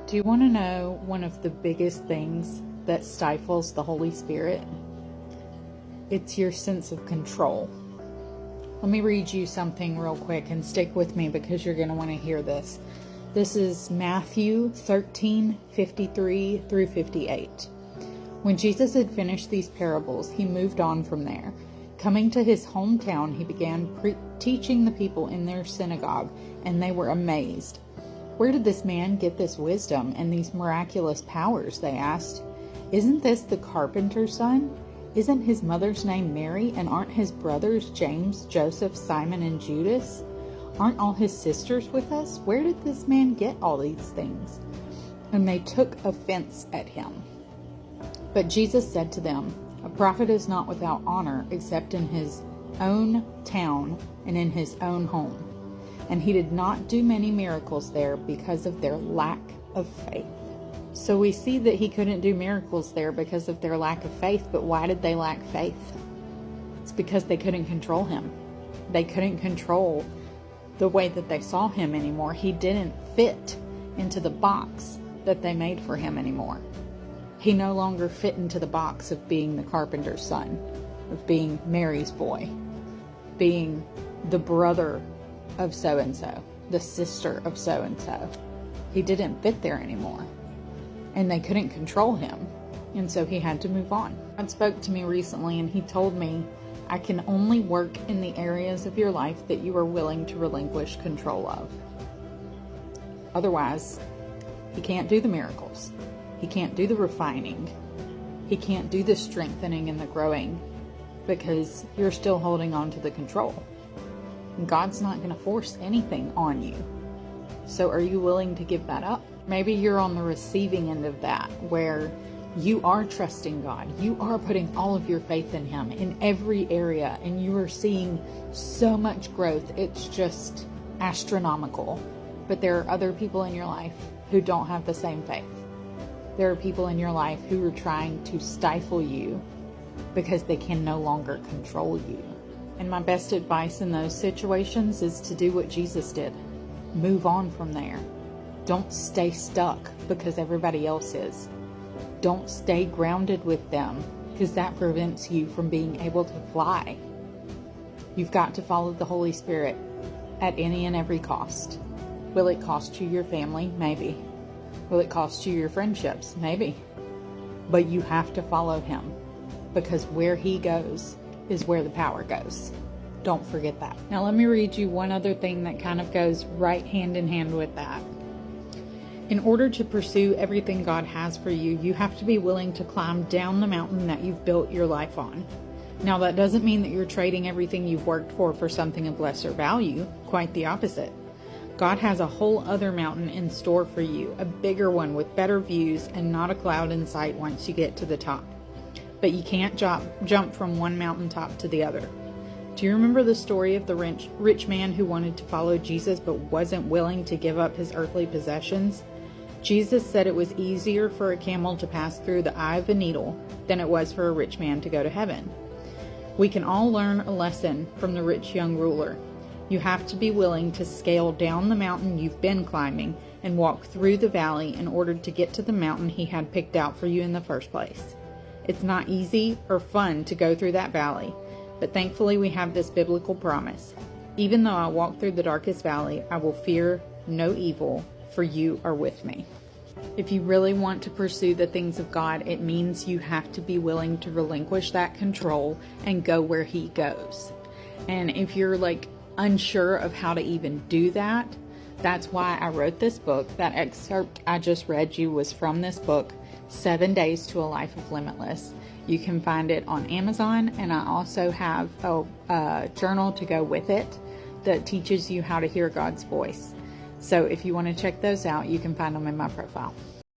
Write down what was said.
Do you want to know one of the biggest things that stifles the Holy Spirit? It's your sense of control. Let me read you something real quick and stick with me because you're going to want to hear this. This is Matthew 13:53 through 58. When Jesus had finished these parables, he moved on from there. Coming to his hometown, he began teaching the people in their synagogue, and they were amazed. "Where did this man get this wisdom and these miraculous powers?" they asked. "Isn't this the carpenter's son? Isn't his mother's name Mary, and aren't his brothers James, Joseph, Simon, and Judas? Aren't all his sisters with us? Where did this man get all these things?" And they took offense at him. But Jesus said to them, "A prophet is not without honor except in his own town and in his own home." And he did not do many miracles there because of their lack of faith. So we see that he couldn't do miracles there because of their lack of faith. But why did they lack faith? It's because they couldn't control him. They couldn't control the way that they saw him anymore. He didn't fit into the box that they made for him anymore. He no longer fit into the box of being the carpenter's son, of being Mary's boy, being the brother of so-and-so, the sister of so-and-so. He didn't fit there anymore. And they couldn't control him. And so he had to move on. God spoke to me recently and he told me, "I can only work in the areas of your life that you are willing to relinquish control of. Otherwise, he can't do the miracles. He can't do the refining. He can't do the strengthening and the growing because you're still holding on to the control. And God's not going to force anything on you. So are you willing to give that up?" Maybe you're on the receiving end of that, where you are trusting God. You are putting all of your faith in Him in every area, and you are seeing so much growth. It's just astronomical. But there are other people in your life who don't have the same faith. There are people in your life who are trying to stifle you because they can no longer control you. And my best advice in those situations is to do what Jesus did. Move on from there. Don't stay stuck because everybody else is. Don't stay grounded with them because that prevents you from being able to fly. You've got to follow the Holy Spirit at any and every cost. Will it cost you your family? Maybe. Will it cost you your friendships? Maybe. But you have to follow Him because where He goes is where the power goes. Don't forget that. Now let me read you one other thing that kind of goes right hand in hand with that. In order to pursue everything God has for you, you have to be willing to climb down the mountain that you've built your life on. Now that doesn't mean that you're trading everything you've worked for something of lesser value. Quite the opposite. God has a whole other mountain in store for you, a bigger one with better views and not a cloud in sight once you get to the top. But you can't jump from one mountaintop to the other. Do you remember the story of the rich man who wanted to follow Jesus but wasn't willing to give up his earthly possessions? Jesus said it was easier for a camel to pass through the eye of a needle than it was for a rich man to go to heaven. We can all learn a lesson from the rich young ruler. You have to be willing to scale down the mountain you've been climbing and walk through the valley in order to get to the mountain He had picked out for you in the first place. It's not easy or fun to go through that valley, but thankfully we have this biblical promise. Even though I walk through the darkest valley, I will fear no evil, for you are with me. If you really want to pursue the things of God, it means you have to be willing to relinquish that control and go where He goes. And if you're unsure of how to even do that, that's why I wrote this book. That excerpt I just read you was from this book, 7 Days to a Life of Limitless. You can find it on Amazon, and I also have a journal to go with it that teaches you how to hear God's voice. So if you want to check those out, you can find them in my profile.